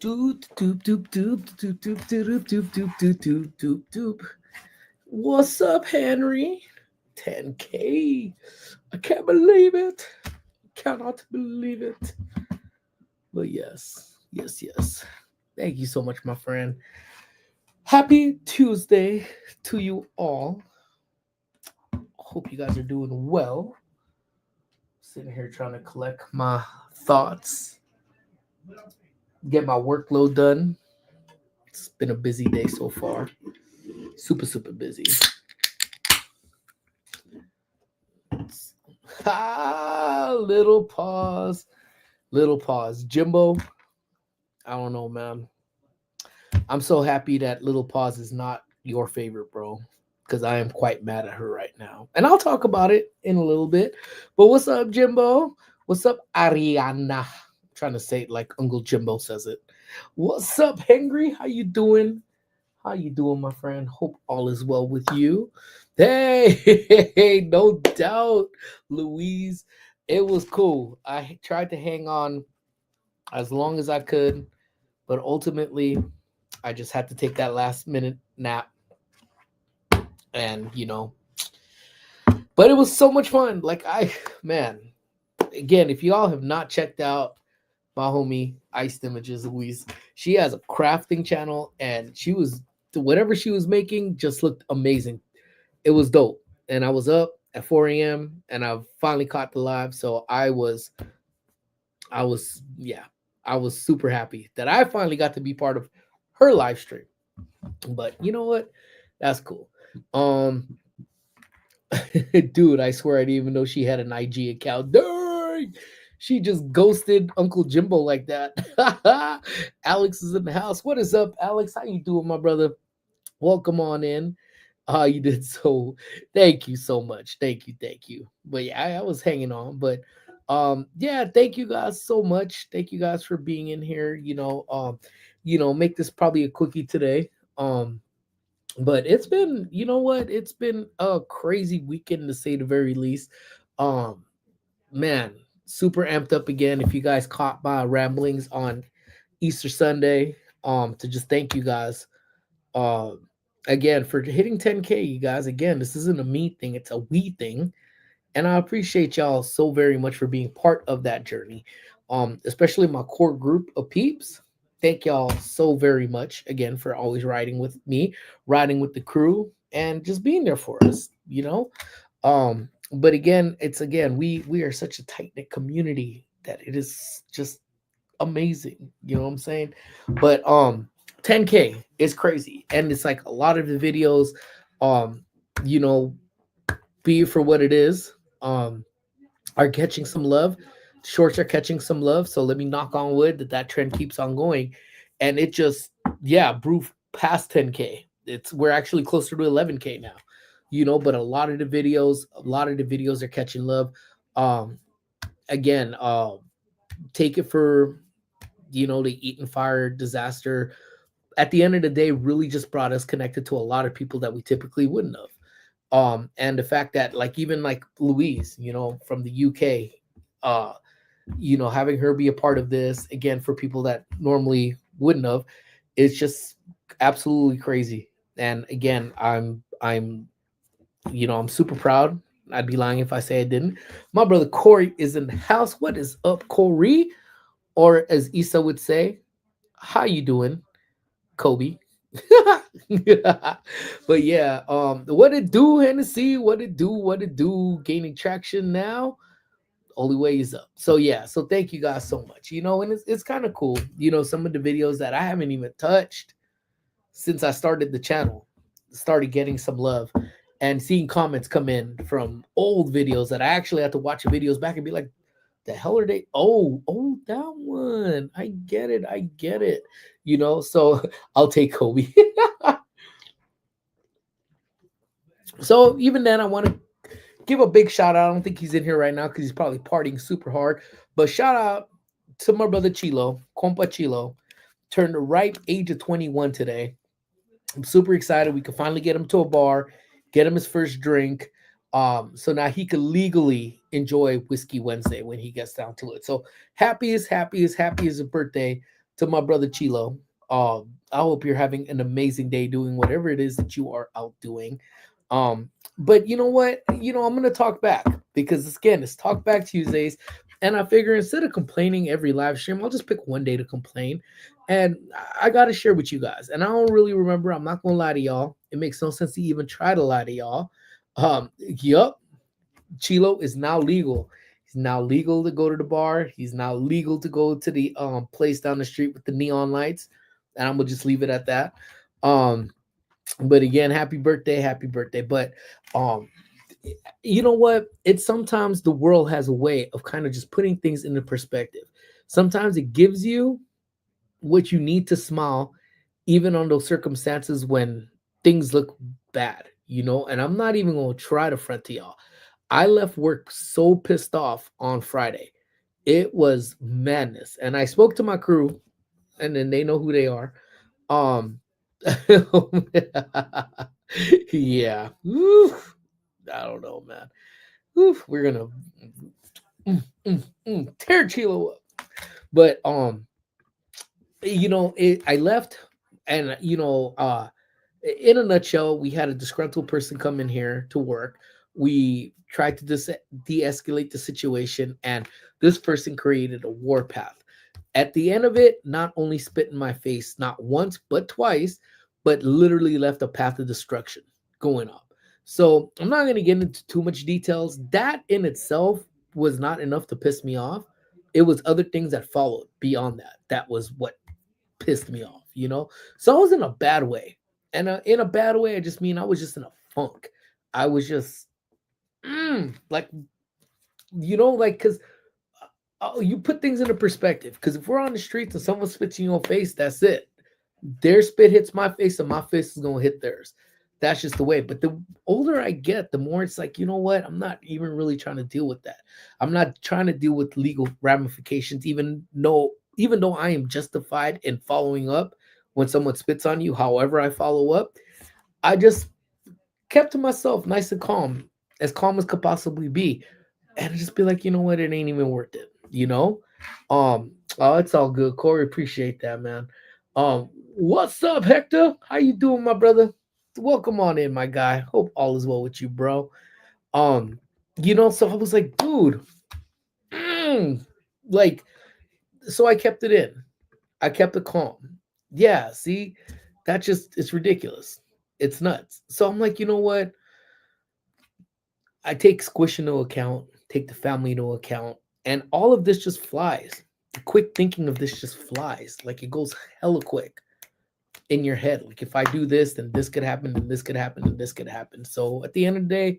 Doop doop doop doop doop doop doop doop doop doop doop doop doop. What's up, Henry? 10K. I can't believe it. Cannot believe it. But yes. Thank you so much, my friend. Happy Tuesday to you all. Hope you guys are doing well. Sitting here trying to collect my thoughts, get my workload done. It's been a busy day so far. Super busy. Little pause. Little pause. Jimbo, I don't know, man. I'm so happy that Little Pause is not your favorite, bro. Because I am quite mad at her right now. And I'll talk about it in a little bit. But what's up, Jimbo? What's up, Ariana? I'm trying to say it like Uncle Jimbo says it. What's up, Henry? How you doing? How you doing, my friend? Hope all is well with you. Hey, no doubt, Louise. It was cool. I tried to hang on as long as I could, but ultimately, I just had to take that last minute nap, and but it was so much fun. Man, again, if y'all have not checked out my homie Iced Images Louise, she has a crafting channel, and whatever she was making just looked amazing. It was dope, and I was up at 4 a.m. and I finally caught the live, so yeah, I was super happy that I finally got to be part of her live stream. But you know what? That's cool. Um, dude, I swear I didn't even know she had an IG account. Dang! She just ghosted Uncle Jimbo like that. Alex is in the house. What is up, Alex? How you doing, my brother? Welcome on in. You did so. Thank you so much. Thank you. But yeah, I was hanging on. But yeah, thank you guys so much. Thank you guys for being in here. Make this probably a quickie today. But it's been, you know what? It's been a crazy weekend to say the very least. Um, Man, super amped up again. If you guys caught my ramblings on Easter Sunday, to just thank you guys, um, again for hitting 10K. You guys, again, this isn't a me thing; it's a we thing, and I appreciate y'all so very much for being part of that journey. Especially my core group of peeps. Thank y'all so very much again for always riding with me, riding with the crew, and just being there for us. But again, we are such a tight knit community that it is just amazing. You know what I'm saying? But 10K is crazy, and it's like a lot of the videos, um, you know, be it for what it is, are catching some love. Shorts are catching some love. So let me knock on wood that trend keeps on going, and it just grew past 10K. We're actually closer to 11K now. But a lot of the videos are catching love. Um, Again, take it for the Eaton Fire disaster. At the end of the day, really just brought us connected to a lot of people that we typically wouldn't have. And the fact that like even like Louise, from the UK, uh, having her be a part of this again for people that normally wouldn't have, it's just absolutely crazy. And again, I'm super proud. I'd be lying if I say I didn't. My brother Corey is in the house. What is up, Corey? Or as Issa would say, how you doing, Kobe? But yeah, what it do, Hennessy? What it do? What it do? Gaining traction now. Only way is up. So yeah, so thank you guys so much. And it's kind of cool. Some of the videos that I haven't even touched since I started the channel started getting some love, and seeing comments come in from old videos that I actually had to watch the videos back and be like, the hell are they? Oh, that one. I get it. I get it. So I'll take Kobe. So even then, I want to give a big shout out. I don't think he's in here right now because he's probably partying super hard. But shout out to my brother Chilo, compa Chilo, turned the ripe age of 21 today. I'm super excited. We could finally get him to a bar, get him his first drink. So now he could legally enjoy Whiskey Wednesday when he gets down to it. So happy as a birthday to my brother Chilo. I hope you're having an amazing day doing whatever it is that you are out doing. Um, but you know what? I'm gonna talk back because again, it's Talk Back Tuesdays, and I figure instead of complaining every live stream, I'll just pick one day to complain. And I gotta share with you guys. And I don't really remember. I'm not gonna lie to y'all. It makes no sense to even try to lie to y'all. Yup, Chilo is now legal. He's now legal to go to the bar. He's now legal to go to the place down the street with the neon lights. And I'm gonna just leave it at that. Um, but again, happy birthday, happy birthday. But um, you know what? It's sometimes the world has a way of kind of just putting things into perspective. Sometimes it gives you what you need to smile, even on those circumstances when things look bad, And I'm not even gonna try to front to y'all. I left work so pissed off on Friday. It was madness. And I spoke to my crew, and then they know who they are. Um yeah. Oof. I don't know, man. Oof, we're gonna tear Chilo up. But I left, and in a nutshell, we had a disgruntled person come in here to work. We tried to de-escalate the situation, and this person created a warpath. At the end of it, not only spit in my face, not once but twice, but literally left a path of destruction going up. So I'm not going to get into too much details. That in itself was not enough to piss me off. It was other things that followed beyond that. That was what pissed me off. So I was in a bad way. And in a bad way, I just mean I was just in a funk. I was just like, because you put things into perspective. Because if we're on the streets and someone spits in your face, that's it. Their spit hits my face and my face is going to hit theirs. That's just the way. But the older I get, the more it's like, you know what? I'm not even really trying to deal with that. I'm not trying to deal with legal ramifications, even though I am justified in following up when someone spits on you. However I follow up, I just kept to myself nice and calm as could possibly be. And I just be like, you know what? It ain't even worth it. Oh, it's all good. Corey, appreciate that, man. What's up, Hector? How you doing, my brother? Welcome on in, my guy. Hope all is well with you, bro. Um, so I was like, dude, mm, like, so I kept it in. I kept it calm. Yeah, see, it's ridiculous. It's nuts. So I'm like, you know what? I take Squish into account, take the family into account, and all of this just flies. The quick thinking of this just flies. Like it goes hella quick in your head. Like if I do this, then this could happen, and this could happen, and this could happen. So at the end of the day,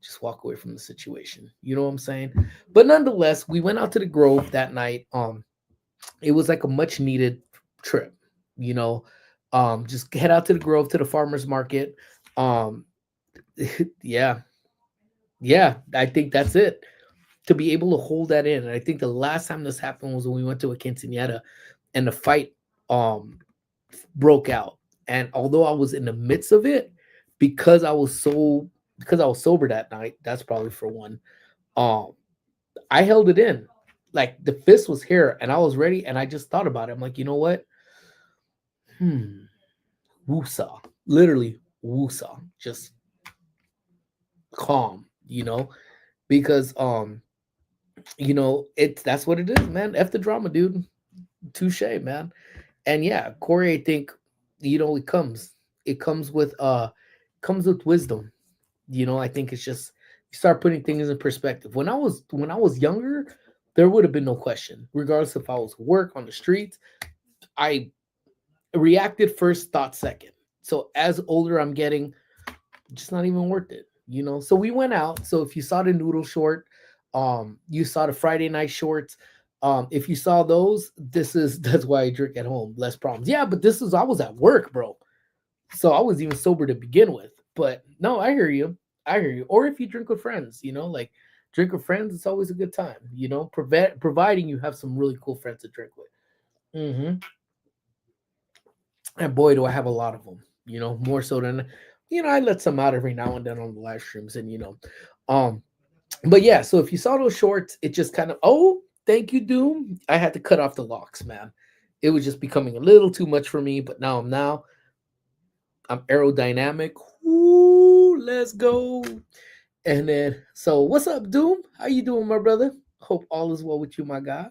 just walk away from the situation. You know what I'm saying? But nonetheless, we went out to the Grove that night. It was like a much needed trip, you know. Just head out to the Grove to the farmers market. Um, yeah, yeah, I think that's it. To be able to hold that in. And I think the last time this happened was when we went to a quinceanera and the fight broke out. And although I was in the midst of it, because I was sober that night, that's probably for one. Um, I held it in. Like the fist was here and I was ready and I just thought about it. I'm like, you know what? Woosah. Literally woosah. Just calm, because it's that's what it is, man. F the drama, dude. Touche, man. And yeah, Corey, I think, it comes with wisdom. I think it's just you start putting things in perspective. When I was younger, there would have been no question. Regardless if I was work on the streets, I reacted first, thought second. So as older I'm getting, just not even worth it. So we went out. So if you saw the noodle short, you saw the Friday night shorts. If you saw those, that's why I drink at home, less problems. Yeah, but I was at work, bro. So I was even sober to begin with. But no, I hear you. I hear you. Or if you drink with friends, like drink with friends, it's always a good time, providing you have some really cool friends to drink with. hmm And boy, do I have a lot of them, more so than, I let some out every now and then on the live streams um, but yeah, so if you saw those shorts, it just kind of, oh, thank you, Doom. I had to cut off the locks, man. It was just becoming a little too much for me, but I'm aerodynamic. Ooh, let's go. And then, so what's up, Doom? How you doing, my brother? Hope all is well with you, my guy.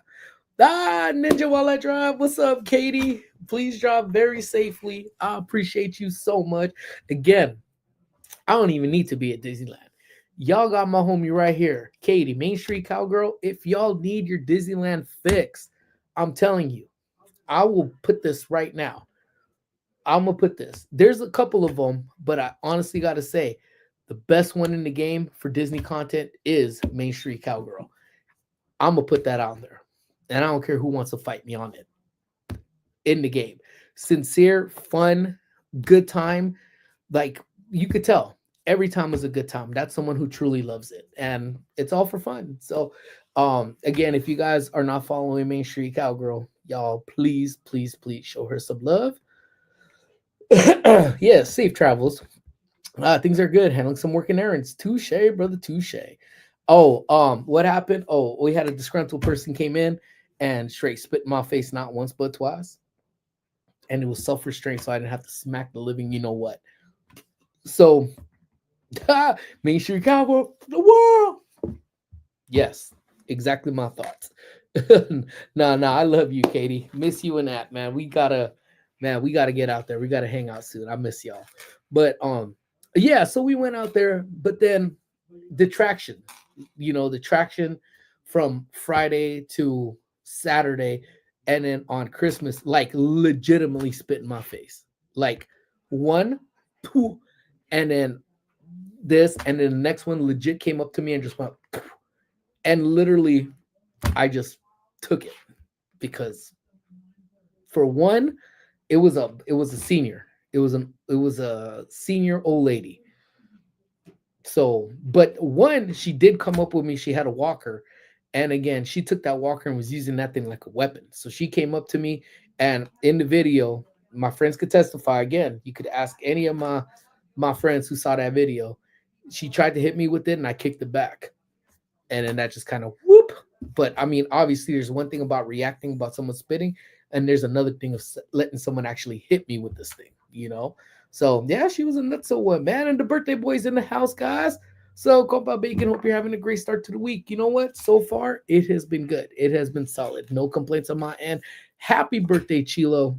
Ninja while I drive. What's up, Katie? Please drive very safely. I appreciate you so much. Again, I don't even need to be at Disneyland. Y'all got my homie right here, Katie, Main Street Cowgirl. If y'all need your Disneyland fix, I'm telling you, I will put this right now. I'm gonna put this. There's a couple of them, but I honestly got to say, the best one in the game for Disney content is Main Street Cowgirl. I'm gonna put that on there, and I don't care who wants to fight me on it. In the game, sincere, fun, good time. Like you could tell, every time was a good time. That's someone who truly loves it, and it's all for fun. So, again, if you guys are not following Main Street Cowgirl, y'all please, please, please show her some love. Yeah, safe travels. Things are good. Handling some working errands. Touche, brother. Touche. Oh, what happened? Oh, we had a disgruntled person came in and straight spit in my face not once but twice, and it was self restraint, so I didn't have to smack the living. You know what? So, Main Street Cowboy, the world. Yes, exactly my thoughts. No, I love you, Katie. Miss you and that, man. We gotta get out there. We gotta hang out soon. I miss y'all. But yeah, so we went out there, but then the traction, the traction from Friday to Saturday, and then on Christmas, like legitimately spit in my face. Like one, poof, and then this, and then the next one legit came up to me and just went, poof, and literally I just took it because for one, it was a senior. It was a senior old lady. So, but one, she did come up with me. She had a walker, and again, she took that walker and was using that thing like a weapon. So she came up to me, and in the video, my friends could testify. Again, you could ask any of my friends who saw that video. She tried to hit me with it, and I kicked it back, and then that just kind of whoop. But I mean, obviously, there's one thing about reacting about someone spitting, and there's another thing of letting someone actually hit me with this thing. So yeah, she was a nutso one, man. And the birthday boy's in the house, guys. So Copa Bacon, hope you're having a great start to the week. You know what? So far, it has been good. It has been solid. No complaints on my end. Happy birthday, Chilo.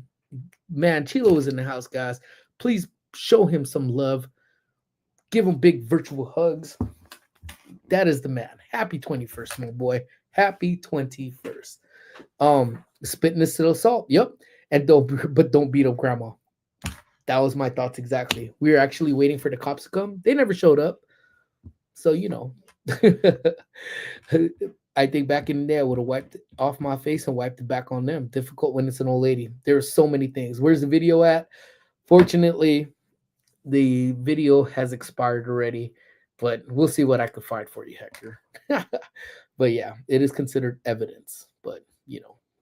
Man, Chilo is in the house, guys. Please show him some love. Give him big virtual hugs. That is the man. Happy 21st, my boy. Happy 21st. Spitting this little salt. Yep. And don't beat up grandma. That was my thoughts exactly. We were actually waiting for the cops to come. They never showed up. So, I think back in the day, I would have wiped it off my face and wiped it back on them. Difficult when it's an old lady. There are so many things. Where's the video at? Fortunately, the video has expired already, but we'll see what I can find for you, Hector. But yeah, it is considered evidence, but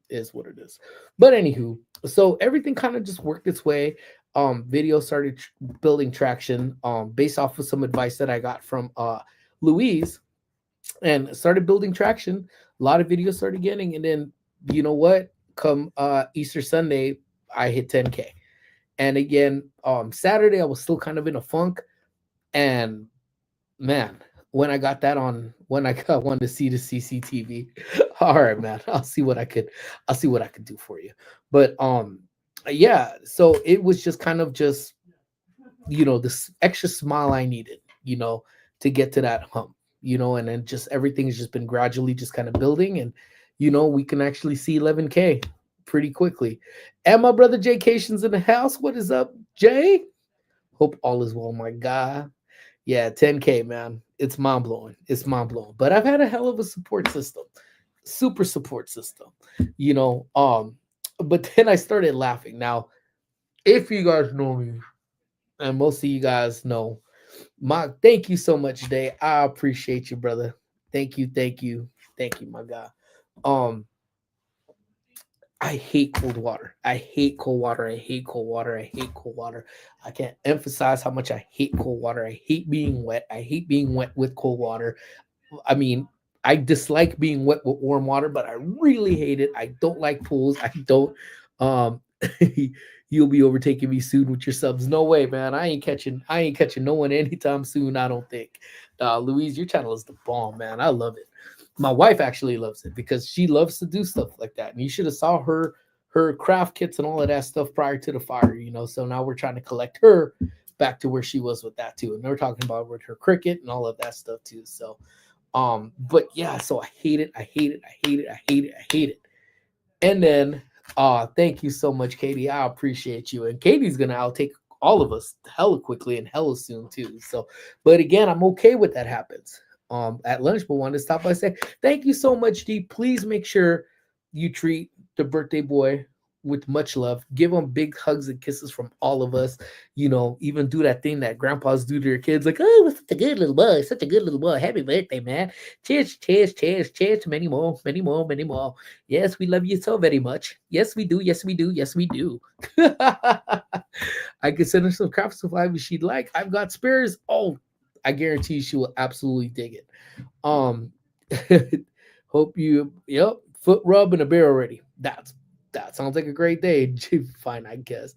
is what it is. But anywho, so everything kind of just worked its way. Video started building traction based off of some advice that I got from Louise, and started building traction. A lot of videos started getting, and then you know what? Come Easter Sunday, I hit 10K. And again, Saturday I was still kind of in a funk, and man, when I got that on, when I got one to see the CCTV, all right, man, I'll see what I can do for you. But yeah, so it was just kind of just this extra smile I needed, to get to that hump, and then just everything's just been gradually just kind of building, and we can actually see 11K pretty quickly. And my brother Jay Cation's in the house. What is up, Jay? Hope all is well, my guy. Yeah, 10K, man. It's mind blowing. It's mind blowing. But I've had a hell of a support system, super support system, you know. But then I started laughing. Now, if you guys know me, and most of you guys know, thank you so much, Day. I appreciate you, brother. Thank you, thank you, thank you, my guy. Um, I hate cold water. I hate cold water. I hate cold water. I hate cold water. I can't emphasize how much I hate cold water. I hate being wet. I hate being wet with cold water. I mean, I dislike being wet with warm water, but I really hate it. I don't like pools. I don't. Um, you'll be overtaking me soon with your subs. No way, man. I ain't catching no one anytime soon. I don't think. Louise, your channel is the bomb, man. I love it. My wife actually loves it because she loves to do stuff like that. And you should have saw her craft kits and all of that stuff prior to the fire. So now we're trying to collect her back to where she was with that too. And we're talking about with her cricket and all of that stuff too. So, but yeah, so I hate it. I hate it. I hate it. I hate it. I hate it. And then, thank you so much, Katie. I appreciate you. And Katie's gonna outtake all of us hella quickly and hella soon too. So, but again, I'm okay with that happens. At lunch, but wanted to stop by and say thank you so much, D. Please make sure you treat the birthday boy with much love. Give him big hugs and kisses from all of us. Even do that thing that grandpas do to their kids, like, oh, such a good little boy, such a good little boy. Happy birthday, man. Cheers, cheers, cheers, cheers. Many more, many more, many more. Yes, we love you so very much. Yes, we do. Yes, we do. Yes, we do. I could send her some craft supply if she'd like. I've got spares. Oh, I guarantee she will absolutely dig it. Um, hope you, yep, foot rub and a beer already. That sounds like a great day. Fine, I guess.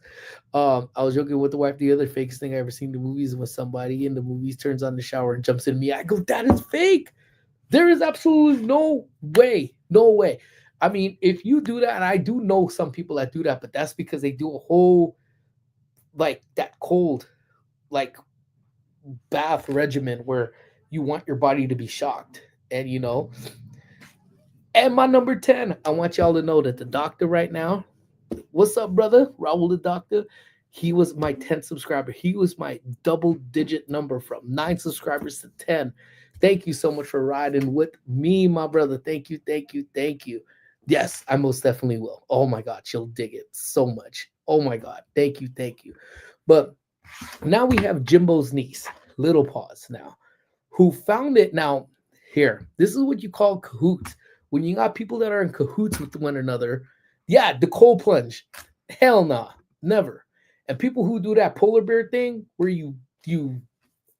I was joking with the wife. The other fakest thing I ever seen in the movies was somebody in the movies turns on the shower and jumps in me. I go, that is fake. There is absolutely no way. No way. I mean, if you do that, and I do know some people that do that, but that's because they do a whole like that cold, like bath regimen where you want your body to be shocked. And my number 10, I want y'all to know that the doctor right now, what's up, brother? Raul the doctor. He was my 10th subscriber. He was my double digit number from 9 subscribers to 10. Thank you so much for riding with me, my brother. Thank you, thank you, thank you. Yes, I most definitely will. Oh my God, she'll dig it so much. Oh my God, thank you, thank you. But now we have Jimbo's niece, Little Paws now, who found it. Now, here, this is what you call cahoots. When you got people that are in cahoots with one another, yeah, the cold plunge. Hell nah, never. And people who do that polar bear thing where you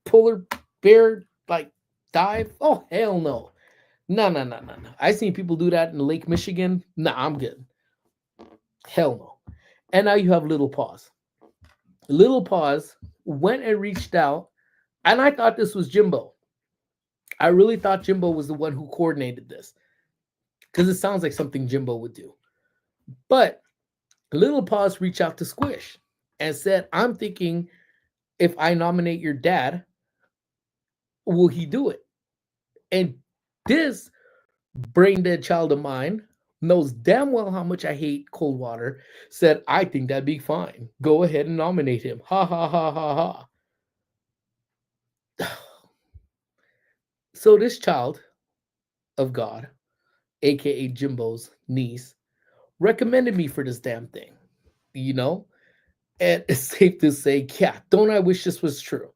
polar bear like dive, oh hell no. No, no, no, no, no. I seen people do that in Lake Michigan. Nah, I'm good. Hell no. And now you have Little Paws. Little Paws went and reached out, and I thought this was Jimbo. I really thought Jimbo was the one who coordinated this because it sounds like something Jimbo would do. But Little Paws reached out to Squish and said, I'm thinking if I nominate your dad, will he do it? And this brain dead child of mine knows damn well how much I hate cold water, said, I think that'd be fine. Go ahead and nominate him. Ha ha ha ha ha. So this child of God, aka Jimbo's niece, recommended me for this damn thing. And it's safe to say, yeah, don't I wish this was true?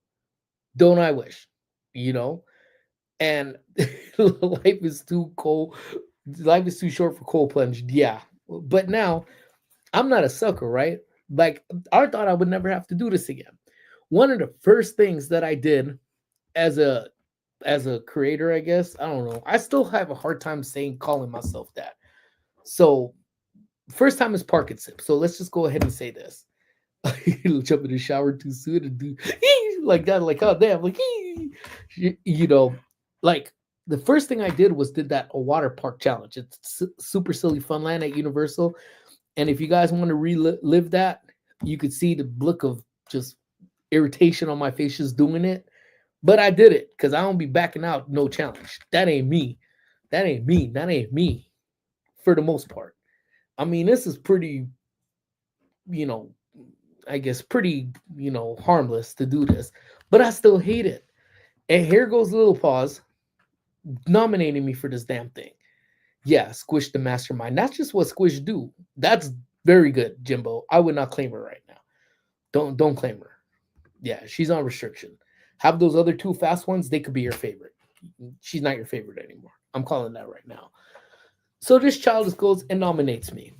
Don't I wish? You know? And life is too cold. Life is too short for cold plunge. Yeah. But now I'm not a sucker, right? Like I thought I would never have to do this again. One of the first things that I did as a creator, I guess, I don't know. I still have a hard time calling myself that. So first time is park and sip. So let's just go ahead and say this. He'll jump in the shower too soon and do like that, like oh damn, like like the first thing I did that a water park challenge. It's Super Silly Funland at Universal, and if you guys want to relive that, you could see the look of just irritation on my face just doing it. But I did it because I don't be backing out no challenge. That ain't me. That ain't me. That ain't me. For the most part, I mean, this is pretty, I guess pretty, harmless to do this, but I still hate it. And here goes Little Paws nominating me for this damn thing. Yeah, Squish the mastermind. That's just what Squish do. That's very good, Jimbo. I would not claim her right now. Don't claim her. Yeah, she's on restriction. Have those other 2 fast ones, they could be your favorite. She's not your favorite anymore. I'm calling that right now. So this child just goes and nominates me.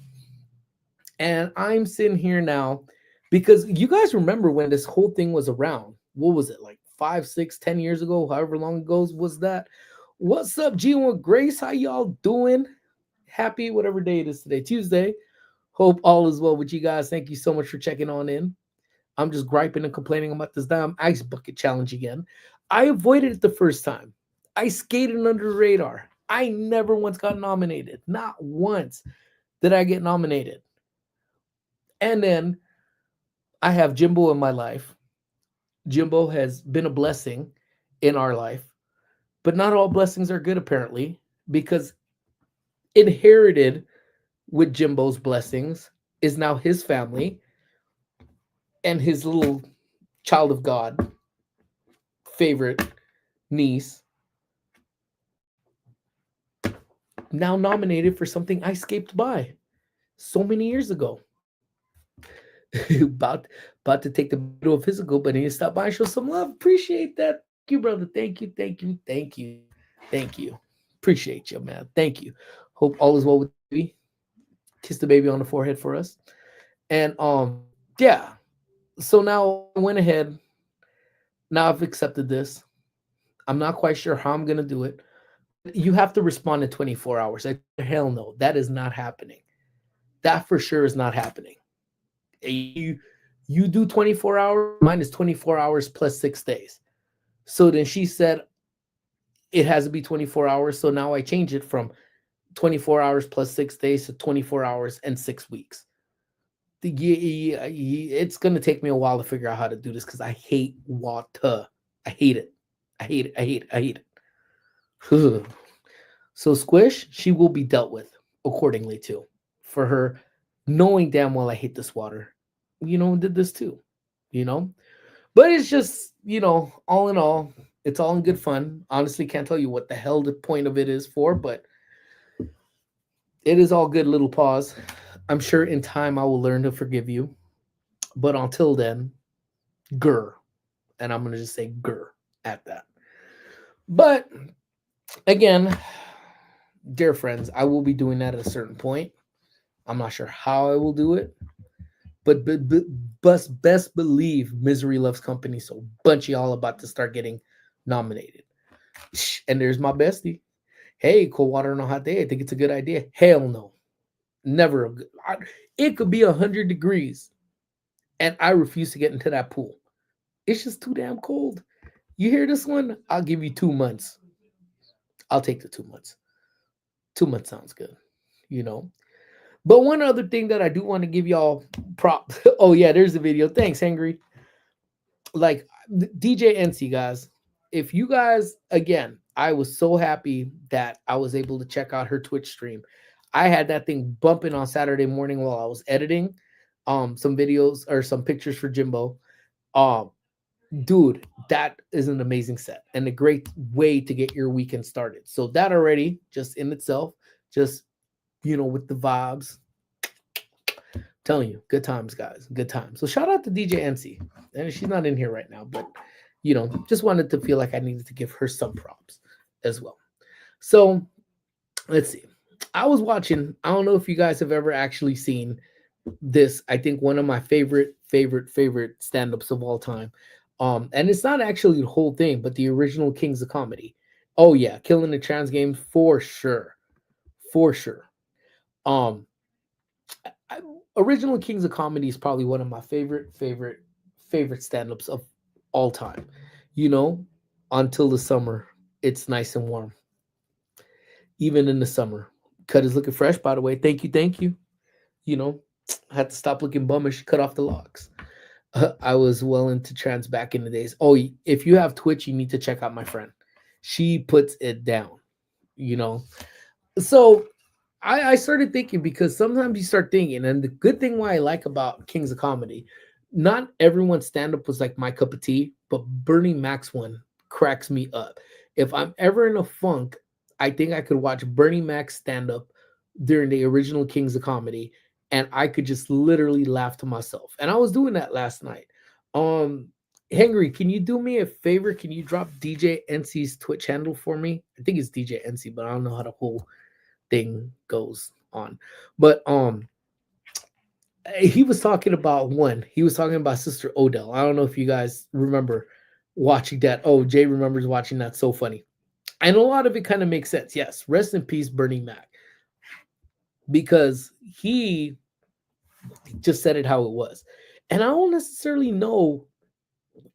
And I'm sitting here now because you guys remember when this whole thing was around. What was it, like 5, 6, 10 years ago? However long ago was that? What's up, G1 Grace? How y'all doing? Happy whatever day it is today, Tuesday. Hope all is well with you guys. Thank you so much for checking on in. I'm just griping and complaining about this damn ice bucket challenge again. I avoided it the first time. I skated under the radar. I never once got nominated. Not once did I get nominated. And then I have Jimbo in my life. Jimbo has been a blessing in our life, but not all blessings are good, apparently, because inherited with Jimbo's blessings is now his family and his little child of God favorite niece, now nominated for something I escaped by so many years ago. about about to take the to a physical, but he need to stop by and show some love. Appreciate that. Thank you, brother. Thank you, thank you, thank you, thank you. Appreciate you, man. Thank you. Hope all is well with the baby. Kiss the baby on the forehead for us. And yeah. So now I went ahead. Now I've accepted this. I'm not quite sure how I'm gonna do it. You have to respond in 24 hours. Hell no, that is not happening. That for sure is not happening. You do 24 hours, mine is 24 hours plus 6 days. So then she said it has to be 24 hours. So now I change it from 24 hours plus 6 days to 24 hours and 6 weeks. It's going to take me a while to figure out how to do this because I hate water. I hate it. I hate it. I hate it. I hate it. So Squish, she will be dealt with accordingly too. For her knowing damn well I hate this water, did this too, But it's just, all in all, it's all in good fun. Honestly, can't tell you what the hell the point of it is for, but it is all good little pause. I'm sure in time I will learn to forgive you. But until then, grr. And I'm going to just say grr at that. But again, dear friends, I will be doing that at a certain point. I'm not sure how I will do it. But best believe misery loves company. So bunch of y'all about to start getting nominated. And there's my bestie. Hey, cold water on a hot day. I think it's a good idea. Hell no. Never a good. It could be 100 degrees. And I refuse to get into that pool. It's just too damn cold. You hear this one? I'll give you 2 months. I'll take the 2 months. 2 months sounds good. But one other thing that I do want to give y'all prop. Oh, yeah, there's the video. Thanks, Angry. Like, DJ NC, guys. If you guys, again, I was so happy that I was able to check out her Twitch stream. I had that thing bumping on Saturday morning while I was editing some videos or some pictures for Jimbo. Dude, that is an amazing set and a great way to get your weekend started. So that already, just in itself, just with the vibes. Telling you, good times, guys. Good times. So shout out to DJ NC. And she's not in here right now, but just wanted to feel like I needed to give her some props as well. So let's see. I was watching, I don't know if you guys have ever actually seen this. I think one of my favorite stand-ups of all time. And it's not actually the whole thing, but the original Kings of Comedy. Oh yeah, killing the trans game for sure. For sure. Original Kings of Comedy is probably one of my favorite stand-ups of all time. Until the summer, it's nice and warm. Even in the summer. Cut is looking fresh, by the way. Thank you. I had to stop looking bummish, cut off the locks. I was well into trans back in the days. Oh, if you have Twitch, you need to check out my friend. She puts it down, So I started thinking, because sometimes you start thinking, and the good thing why I like about Kings of Comedy, not everyone's stand-up was like my cup of tea, but Bernie Mac's one cracks me up. If I'm ever in a funk, I think I could watch Bernie Mac stand-up during the original Kings of Comedy, and I could just literally laugh to myself. And I was doing that last night. Henry, can you do me a favor? Can you drop DJ NC's Twitch handle for me? I think it's DJ NC, but I don't know how the whole thing goes on. But he was talking about Sister Odell. I don't know if you guys remember watching that. Oh, Jay remembers watching that. So funny. And a lot of it kind of makes sense. Yes, rest in peace, Bernie Mac. Because he just said it how it was. And I don't necessarily know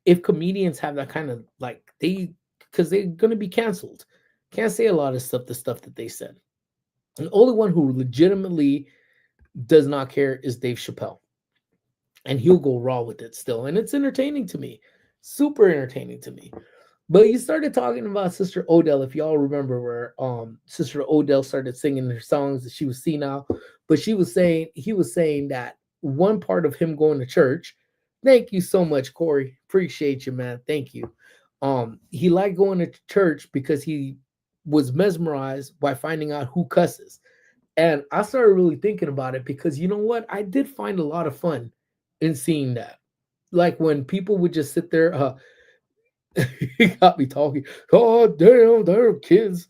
if comedians have that kind of like because they're gonna be canceled. Can't say a lot of stuff, the stuff that they said. And the only one who legitimately does not care is Dave Chappelle. And he'll go raw with it still. And it's entertaining to me. Super entertaining to me. But you started talking about Sister Odell, if y'all remember, where Sister Odell started singing her songs that she was senile, but he was saying that one part of him going to church. Thank you so much, Corey. Appreciate you, man. Thank you. He liked going to church because he was mesmerized by finding out who cusses. And I started really thinking about it because you know what? I did find a lot of fun in seeing that. Like when people would just sit there, he got me talking. Oh damn, they're kids.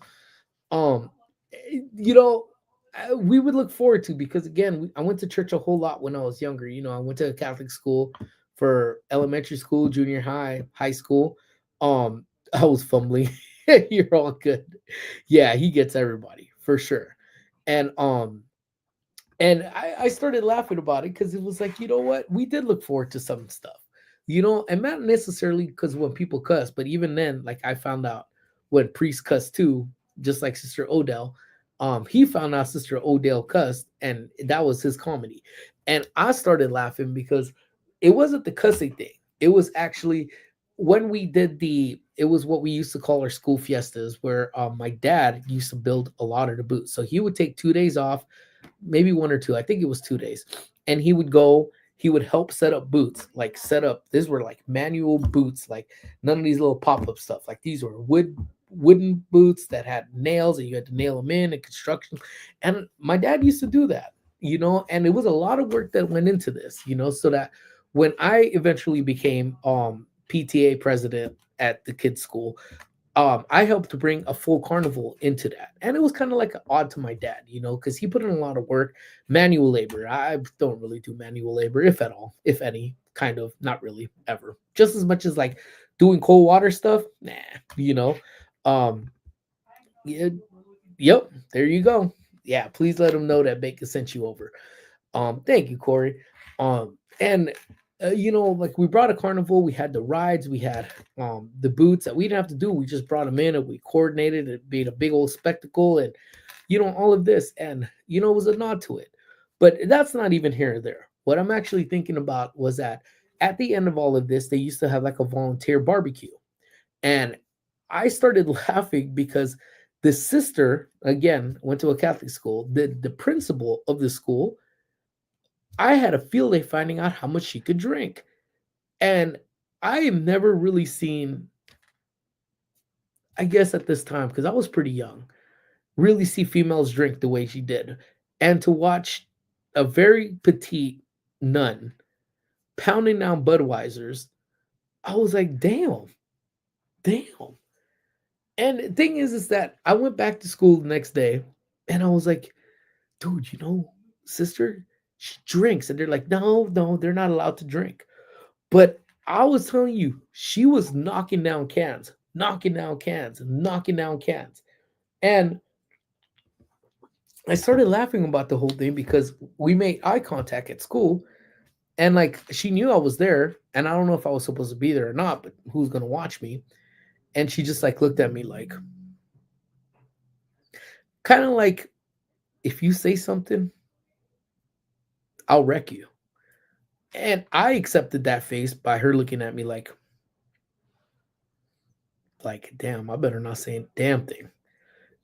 Um, you know, we would look forward to because again, I went to church a whole lot when I was younger. You know, I went to a Catholic school for elementary school, junior high, high school. I was fumbling. You're all good. Yeah, he gets everybody for sure. And I started laughing about it because it was like, you know what? We did look forward to some stuff, you know, and not necessarily because when people cuss, but even then, like I found out when priests cuss too, just like Sister Odell. He found out Sister Odell cussed, and that was his comedy. And I started laughing because it wasn't the cussing thing. It was actually when we did it was what we used to call our school fiestas, where my dad used to build a lot of the booths. So he would take 2 days off, maybe one or two. I think it was 2 days. And he would go, he would help set up boots, like set up, these were like manual boots, like none of these little pop-up stuff. Like these were wooden boots that had nails and you had to nail them in and construction. And my dad used to do that, you know, and it was a lot of work that went into this, you know, so that when I eventually became PTA president at the kids' school, I helped to bring a full carnival into that. And it was kind of like an odd to my dad, you know, because he put in a lot of work, manual labor. I don't really do manual labor, if at all, if any, kind of, not really, ever. Just as much as like doing cold water stuff, nah, you know. Um, yeah, yep, there you go. Yeah, please let him know that Bacon sent you over. Thank you, Corey. And you know, like we brought a carnival, we had the rides, we had the boots that we didn't have to do. We just brought them in and we coordinated it being a big old spectacle, and you know, all of this, and you know, it was a nod to it. But that's not even here or there. What I'm actually thinking about was that at the end of all of this, they used to have like a volunteer barbecue, and I started laughing because the sister, again, went to a Catholic school. The principal of the school, I had a field day finding out how much she could drink. And I have never really seen, I guess at this time, because I was pretty young, really see females drink the way she did. And to watch a very petite nun pounding down Budweiser's, I was like, damn, damn. And the thing is that I went back to school the next day and I was like, dude, you know, sister, she drinks. And they're like, no, no, they're not allowed to drink. But I was telling you, she was knocking down cans, knocking down cans, knocking down cans. And I started laughing about the whole thing because we made eye contact at school. And like she knew I was there. And I don't know if I was supposed to be there or not, but who's going to watch me? And she just like looked at me like, kind of like, if you say something, I'll wreck you. And I accepted that face by her looking at me like, damn, I better not say a damn thing.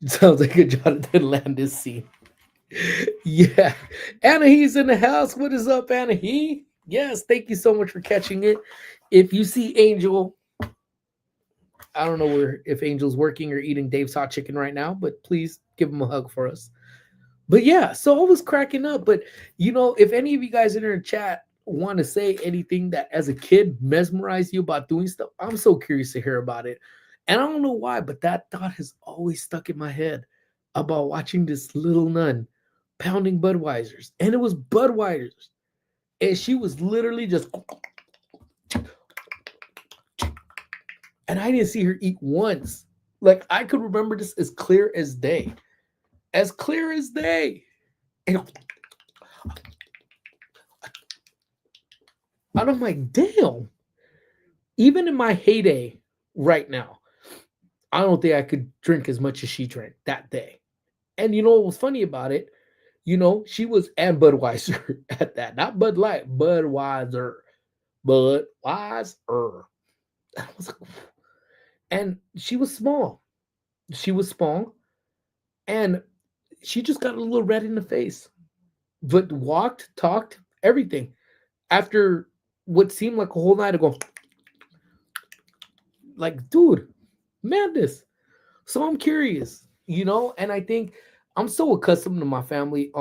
Sounds like a Jonathan Landis scene. Yeah. Anna, he's in the house. What is up, Anna? Yes, thank you so much for catching it. If you see Angel, I don't know if Angel's working or eating Dave's hot chicken right now, but please give him a hug for us. But yeah, so I was cracking up. But you know, if any of you guys in our chat want to say anything that as a kid mesmerized you about doing stuff, I'm so curious to hear about it. And I don't know why, but that thought has always stuck in my head about watching this little nun pounding Budweiser's. And it was Budweiser's. And she was literally just, and I didn't see her eat once. Like I could remember this as clear as day. As clear as day. And And I'm like, damn, even in my heyday right now, I don't think I could drink as much as she drank that day. And you know what was funny about it? You know, she was and Budweiser at that, not Bud Light, Budweiser, Budweiser. And I was like, and she was small. She was small, and she just got a little red in the face, but walked, talked, everything. After what seemed like a whole night ago, like, dude, madness. So I'm curious, you know, and I think I'm so accustomed to my family.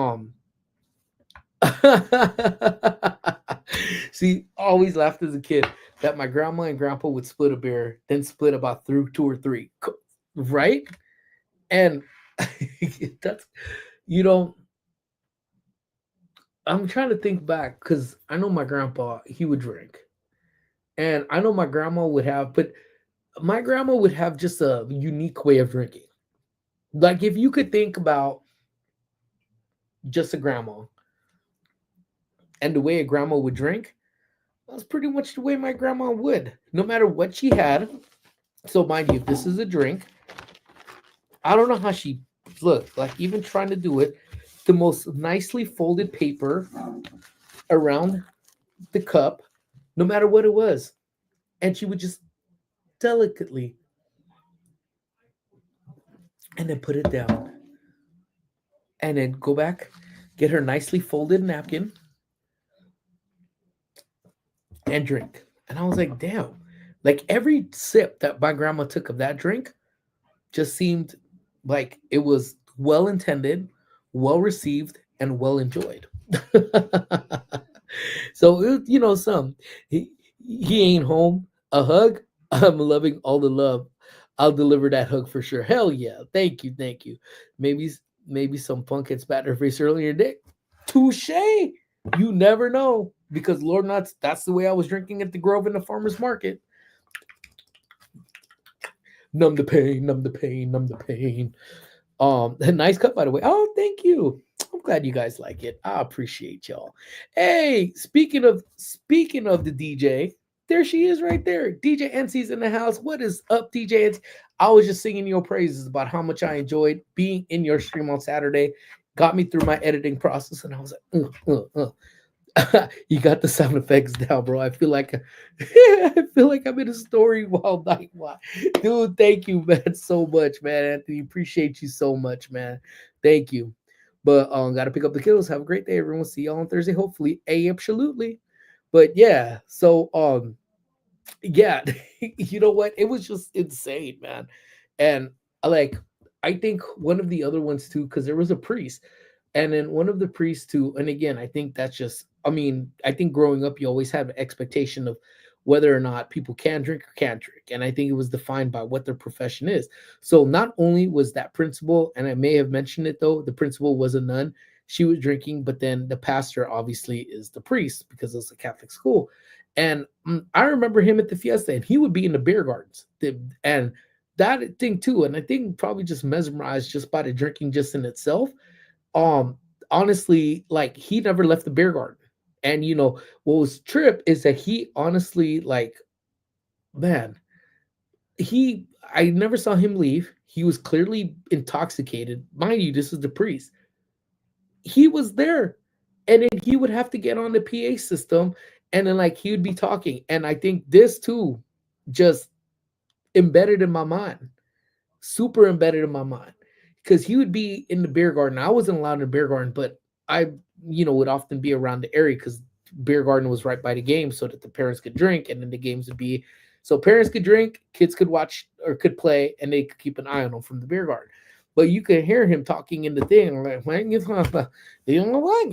See, I always laughed as a kid that my grandma and grandpa would split a beer, then split about through two or three, right? And that's, you know, I'm trying to think back because I know my grandpa, he would drink. And I know my grandma would have, but my grandma would have just a unique way of drinking. Like if you could think about just a grandma and the way a grandma would drink, that's pretty much the way my grandma would, no matter what she had. So mind you, if this is a drink, I don't know how she looked, like even trying to do it, the most nicely folded paper around the cup, no matter what it was. And she would just delicately and then put it down and then go back, get her nicely folded napkin and drink. And I was like, damn, like every sip that my grandma took of that drink just seemed like it was well intended, well received, and well enjoyed. So, you know, he ain't home. A hug. I'm loving all the love. I'll deliver that hug for sure. Hell yeah. Thank you. Thank you. Maybe maybe some punk had spat in her face earlier today. Touche. You never know. Because Lord nuts, that's the way I was drinking at the Grove in the farmer's market. Numb the pain, numb the pain, numb the pain. A nice cup, by the way. Oh, thank you. I'm glad you guys like it. I appreciate y'all. Hey, speaking of the DJ, there she is right there. DJ NC's in the house. What is up, DJ NC? I was just singing your praises about how much I enjoyed being in your stream on Saturday. Got me through my editing process, and I was like, you got the sound effects down, bro. I feel like I feel like I'm in a story while night. Dude, thank you, man, so much, man. Anthony, appreciate you so much, man. Thank you. But gotta pick up the kiddos. Have a great day, everyone. See y'all on Thursday, hopefully. Absolutely. But yeah, so yeah, you know what? It was just insane, man. And like I think one of the other ones too, because there was a priest, and then one of the priests too, and again, I think that's just, I mean, I think growing up, you always have an expectation of whether or not people can drink or can't drink. And I think it was defined by what their profession is. So not only was that principal, and I may have mentioned it though, the principal was a nun, she was drinking, but then the pastor obviously is the priest because it's a Catholic school. And I remember him at the fiesta, and he would be in the beer gardens. And that thing too, and I think probably just mesmerized just by the drinking just in itself. um Honestly, like he never left the beer garden. And you know what was trip is that he honestly, like, man, he I never saw him leave. He was clearly intoxicated, mind you, this is the priest. He was there, and then he would have to get on the PA system, and then like he would be talking. And I think this too just embedded in my mind, super embedded in my mind, because he would be in the beer garden. I wasn't allowed in the beer garden, but I, would often be around the area because beer garden was right by the game, so that the parents could drink, and then the games would be so parents could drink, kids could watch or could play, and they could keep an eye on them from the beer garden. But you could hear him talking in the thing, like, man, you know what?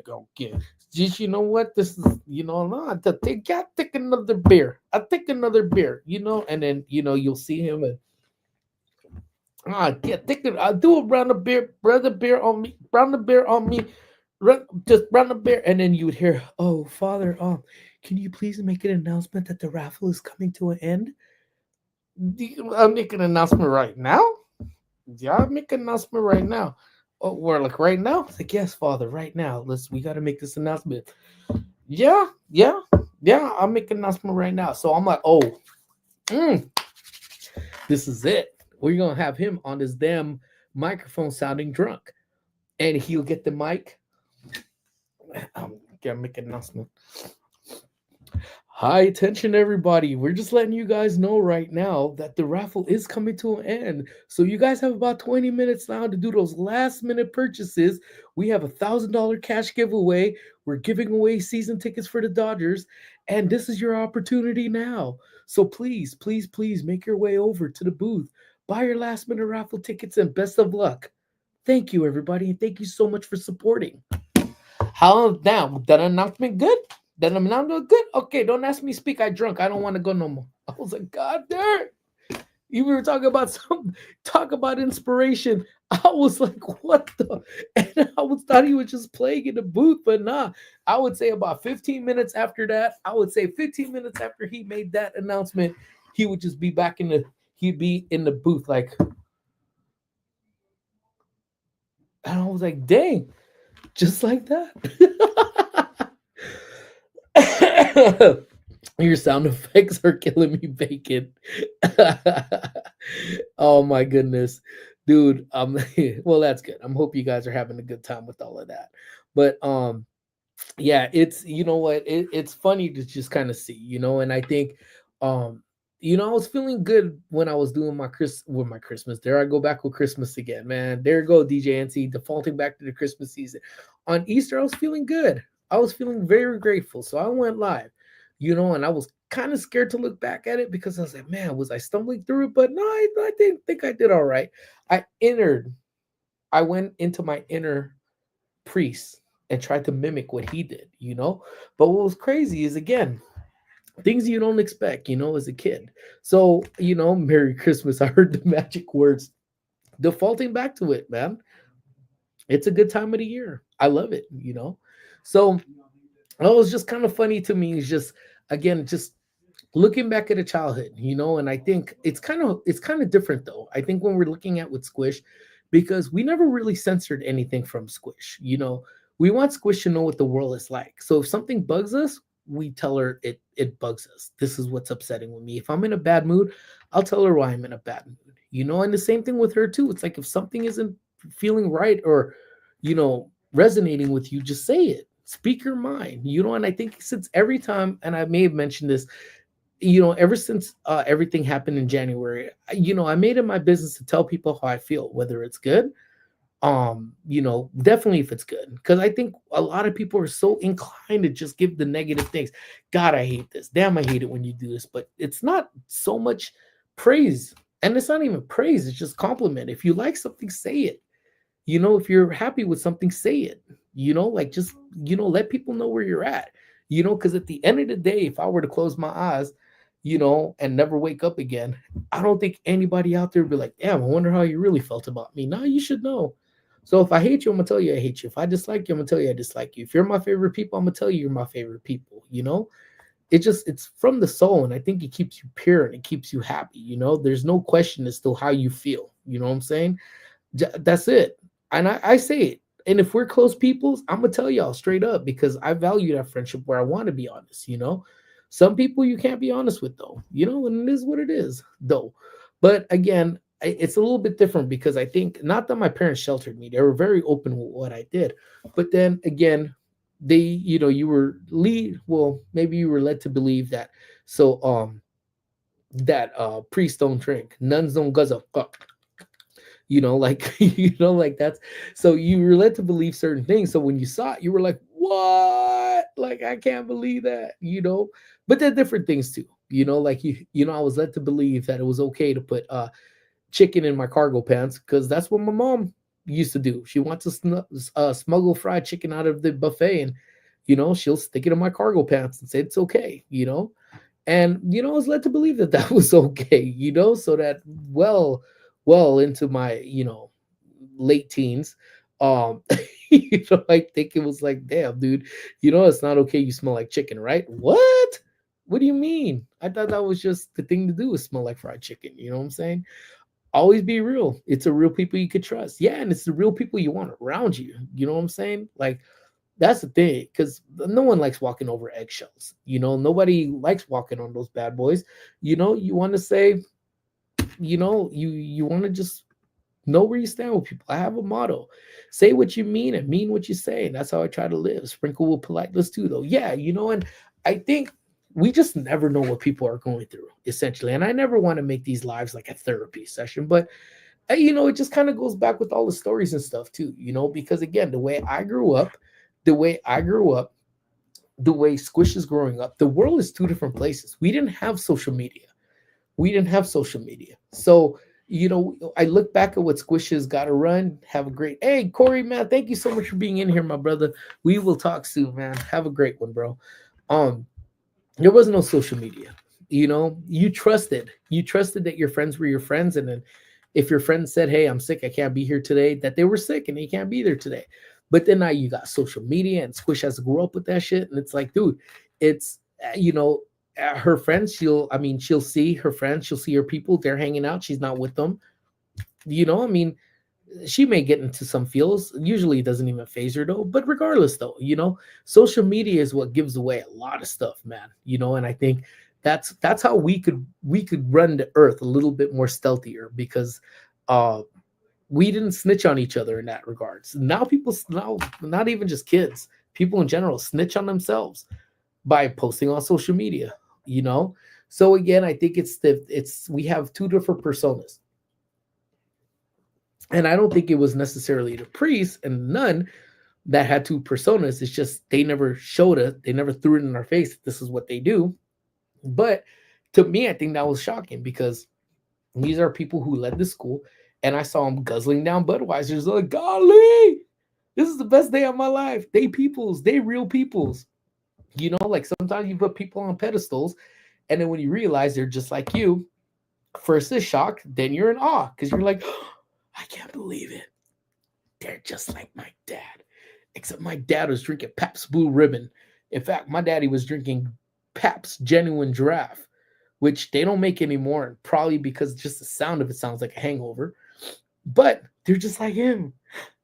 Go get. Just, you know what? This is, no, I take another beer. I take another beer, and then you'll see him and yeah, take it. I'll do a round of beer, round of beer on me, round of beer on me, just round of beer, and then you would hear, "Oh, Father, can you please make an announcement that the raffle is coming to an end?" I'll make an announcement right now. Yeah, I'll make an announcement right now. Oh, we're like right now. It's like, yes, Father, right now. We got to make this announcement. Yeah, yeah. Yeah, I'll make an announcement right now. So I'm like, oh, mm, this is it. We're gonna have him on his damn microphone sounding drunk, and he'll get the mic. I'm gonna make an announcement. Hi, attention, everybody. We're just letting you guys know right now that the raffle is coming to an end. So, you guys have about 20 minutes now to do those last minute purchases. We have $1,000 cash giveaway. We're giving away season tickets for the Dodgers, and this is your opportunity now. So, please, please, please make your way over to the booth, buy your last minute raffle tickets, and best of luck. Thank you, everybody, and thank you so much for supporting. How now? That announcement good? That announcement good? Okay, don't ask me speak. I drunk. I don't want to go no more. I was like, God damn. You were talking about some talk about inspiration. I was like, what the? And I was thought he was just playing in the booth, but nah. I would say about 15 minutes after that, I would say 15 minutes after he made that announcement, he would just be back in the he'd be in the booth like, and I was like, dang, just like that. Your sound effects are killing me, bacon. Oh my goodness, dude. Well, that's good. I'm hope you guys are having a good time with all of that. But yeah, it's you know what, it's funny to just kind of see, and I think um I was feeling good when I was doing my Christmas. There I go back with Christmas again, man. There go DJ NC defaulting back to the Christmas season. On Easter I was feeling good. I was feeling very grateful, so I went live, and I was kind of scared to look back at it because I was like, man, was I stumbling through it? But no, I didn't think I did all right. i entered I went into my inner priest and tried to mimic what he did. But what was crazy is, again, things you don't expect, as a kid. So, Merry Christmas. I heard the magic words, defaulting back to it, man. It's a good time of the year. I love it. So, it was just kind of funny to me. It's just, again, just looking back at a childhood, and I think it's kind of different though. I think when we're looking at with Squish, because we never really censored anything from Squish. We want Squish to know what the world is like. So if something bugs us, we tell her it bugs us. This is what's upsetting with me. If I'm in a bad mood, I'll tell her why I'm in a bad mood. And the same thing with her too. It's like if something isn't feeling right or resonating with you, just say it. Speak your mind. And I think since every time, and I may have mentioned this, ever since everything happened in January, I made it my business to tell people how I feel, whether it's good, definitely if it's good, because I think a lot of people are so inclined to just give the negative things. God, I hate this. Damn, I hate it when you do this. But it's not so much praise, and it's not even praise. It's just compliment. If you like something, say it. If you're happy with something, say it. Like just let people know where you're at. Because at the end of the day, if I were to close my eyes, and never wake up again, I don't think anybody out there would be like, damn, I wonder how you really felt about me. Now you should know. So if I hate you, I'm gonna tell you I hate you. If I dislike you, I'm gonna tell you I dislike you. If you're my favorite people, I'm gonna tell you you're my favorite people. It's from the soul, and I think it keeps you pure and it keeps you happy. There's no question as to how you feel. You know what I'm saying? That's it. And I say it. And if we're close peoples, I'm gonna tell y'all straight up because I value that friendship where I want to be honest. Some people you can't be honest with though, and it is what it is, though. But again, it's a little bit different because I think not that my parents sheltered me, they were very open with what I did. But then again, you were maybe you were led to believe that. So that priests don't drink, nuns don't guzzle, like like that's, so you were led to believe certain things. So when you saw it, you were like, what? Like, I can't believe that. But there are different things too. Like I was led to believe that it was okay to put chicken in my cargo pants because that's what my mom used to do. She wants to smuggle fried chicken out of the buffet, and she'll stick it in my cargo pants and say it's okay. And I was led to believe that that was okay. So that well into my late teens, um I think it was like, damn, dude, it's not okay, you smell like chicken, right? What do you mean? I thought that was just the thing to do, is smell like fried chicken. You know what I'm saying? Always be real. It's the real people you could trust. Yeah, and it's the real people you want around you. You know what I'm saying? Like, That's the thing, because no one likes walking over eggshells. Nobody likes walking on those bad boys. You want to say, you want to just know where you stand with people. I have a motto: say what you mean and mean what you say. And that's how I try to live. Sprinkle with politeness too, though. Yeah, and I think we just never know what people are going through, essentially. And I never want to make these lives like a therapy session, but it just kind of goes back with all the stories and stuff too, because again, the way I grew up, the way Squish is growing up, the world is two different places. We didn't have social media. So, I look back at what Squish has got to run. Have a great, hey, Corey, man, thank you so much for being in here, my brother. We will talk soon, man. Have a great one, bro. Um, there was no social media. You trusted that your friends were your friends, and then if your friend said, hey, I'm sick, I can't be here today, that they were sick and they can't be there today. But then now you got social media, and Squish has to grow up with that shit, and it's like, dude, it's her friends, she'll see her friends, she'll see her people, they're hanging out, she's not with them. I mean, she may get into some feels. Usually it doesn't even phase her though. But regardless though, social media is what gives away a lot of stuff, man. And I think that's how we could run the earth a little bit more stealthier, because uh we didn't snitch on each other in that regards. Now people, now not even just kids, people in general snitch on themselves by posting on social media, you know? So again, I think we have two different personas. And I don't think it was necessarily the priest and the nun that had two personas. It's just they never showed it. They never threw it in our face that this is what they do. But to me, I think that was shocking, because these are people who led the school, and I saw them guzzling down Budweiser's. Like, golly, this is the best day of my life. They peoples, they real peoples. Like sometimes you put people on pedestals, and then when you realize they're just like you, first is shock, then you're in awe, because you're like, oh, I can't believe it. They're just like my dad. Except my dad was drinking Pabst Blue Ribbon. In fact, my daddy was drinking Pabst Genuine Giraffe, which they don't make anymore, probably because just the sound of it sounds like a hangover. But they're just like him.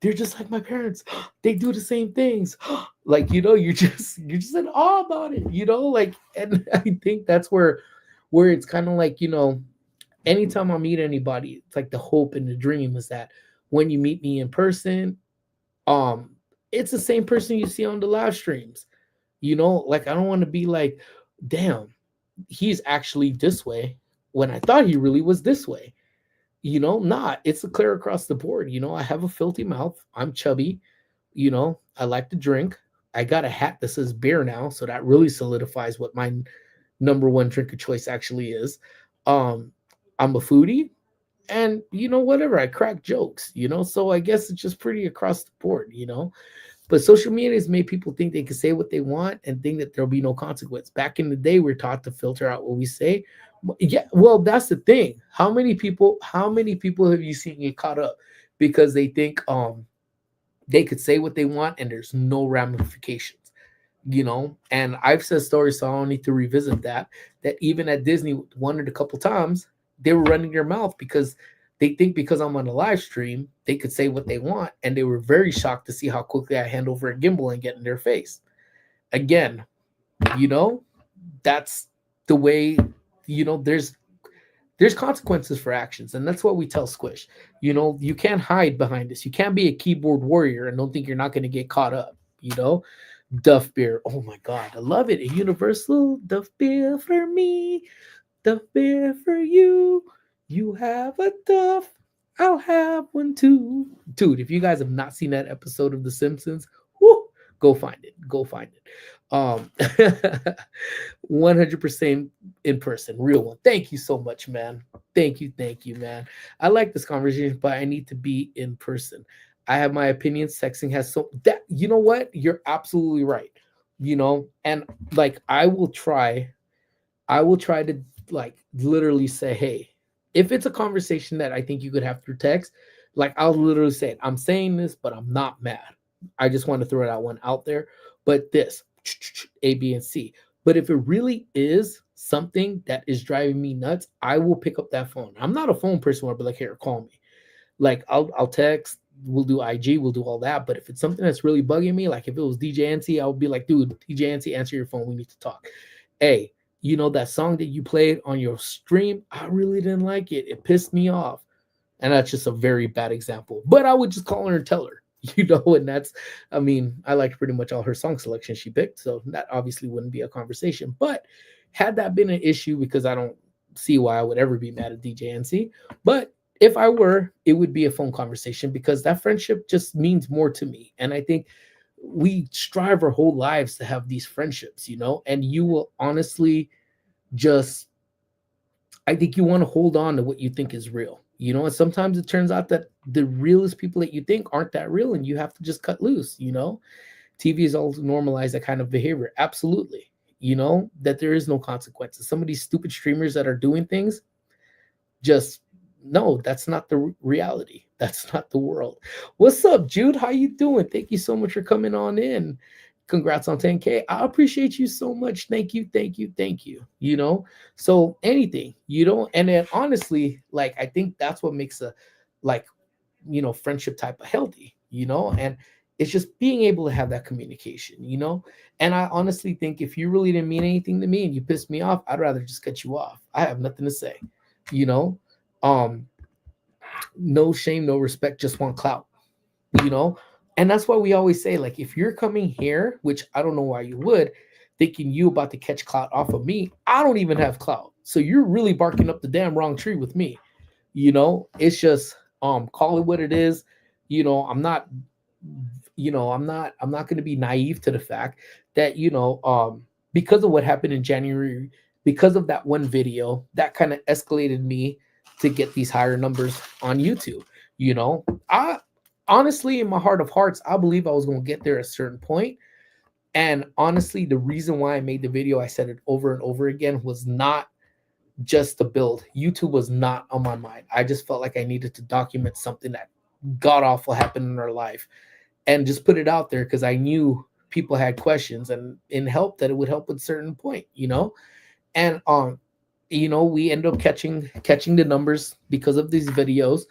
They're just like my parents. They do the same things. Like, you're just in awe about it, like, and I think that's where it's kind of like, anytime I meet anybody, it's like the hope and the dream is that when you meet me in person, um, it's the same person you see on the live streams. Like, I don't want to be like, damn, he's actually this way when I thought he really was this way. Not. It's a clear across the board. I have a filthy mouth. I'm chubby. I like to drink. I got a hat that says beer now, so that really solidifies what my number one drink of choice actually is. Um, I'm a foodie, and whatever. I crack jokes. So I guess it's just pretty across the board. But social media has made people think they can say what they want and think that there'll be no consequence. Back in the day, we're taught to filter out what we say. Yeah, well, that's the thing. How many people have you seen get caught up because they think they could say what they want and there's no ramifications, And I've said stories, so I don't need to revisit that even at Disney, one or a couple times, they were running their mouth because they think because I'm on a live stream, they could say what they want. And they were very shocked to see how quickly I hand over a gimbal and get in their face. Again, you know, that's the way, there's consequences for actions. And that's what we tell Squish. You can't hide behind this. You can't be a keyboard warrior and don't think you're not going to get caught up, Duff beer. Oh my God. I love it. A universal Duff beer for me. Duff beer for you. You have a Duff. I'll have one too. Dude, if you guys have not seen that episode of The Simpsons, whoo, go find it. Go find it. 100% in person, real one. Thank you so much, man. Thank you, man. I like this conversation, but I need to be in person. I have my opinions. Texting has so that, you know what? You're absolutely right. And like I will try to like literally say, hey, if it's a conversation that I think you could have through text, like I'll literally say it. I'm saying this, but I'm not mad. I just want to throw that one out there. But this, A, B, and C. But if it really is something that is driving me nuts, I will pick up that phone. I'm not a phone person where I'll be like, here, call me. Like I'll text, we'll do IG, we'll do all that. But if it's something that's really bugging me, like if it was DJ NC, I would be like, dude, DJ NC, answer your phone. We need to talk. Hey, you know that song that you played on your stream? I really didn't like it. It pissed me off. And that's just a very bad example. But I would just call her and tell her, and that's, I mean, I liked pretty much all her song selections she picked. So that obviously wouldn't be a conversation. But had that been an issue, because I don't see why I would ever be mad at DJ NC. But if I were, it would be a phone conversation, because that friendship just means more to me. And I think we strive our whole lives to have these friendships, and you will honestly just, I think you want to hold on to what you think is real, and sometimes it turns out that the realest people that you think aren't that real, and you have to just cut loose. TV has all normalized that kind of behavior. Absolutely. That there is no consequences. Some of these stupid streamers that are doing things, just no, that's not the reality. That's not the world. What's up, Jude? How you doing? Thank you so much for coming on in. Congrats on 10K. I appreciate you so much. Thank you, thank you, thank you. So anything, and then honestly, like, I think that's what makes a, like, friendship type of healthy, and it's just being able to have that communication, and I honestly think if you really didn't mean anything to me and you pissed me off, I'd rather just cut you off. I have nothing to say, no shame, no respect, just want clout, you know and that's why we always say, like, if you're coming here, which I don't know why you would, thinking you about to catch clout off of me, I don't even have clout, so you're really barking up the damn wrong tree with me. It's just, call it what it is. I'm not, I'm not going to be naive to the fact that, because of what happened in January, because of that one video, that kind of escalated me to get these higher numbers on YouTube. I honestly, in my heart of hearts, I believe I was going to get there at a certain point. And honestly, the reason why I made the video, I said it over and over again, was not just to build. YouTube was not on my mind. I just felt like I needed to document something that god awful happened in our life and just put it out there, because I knew people had questions, and in help that it would help at a certain point, and we end up catching the numbers because of these videos.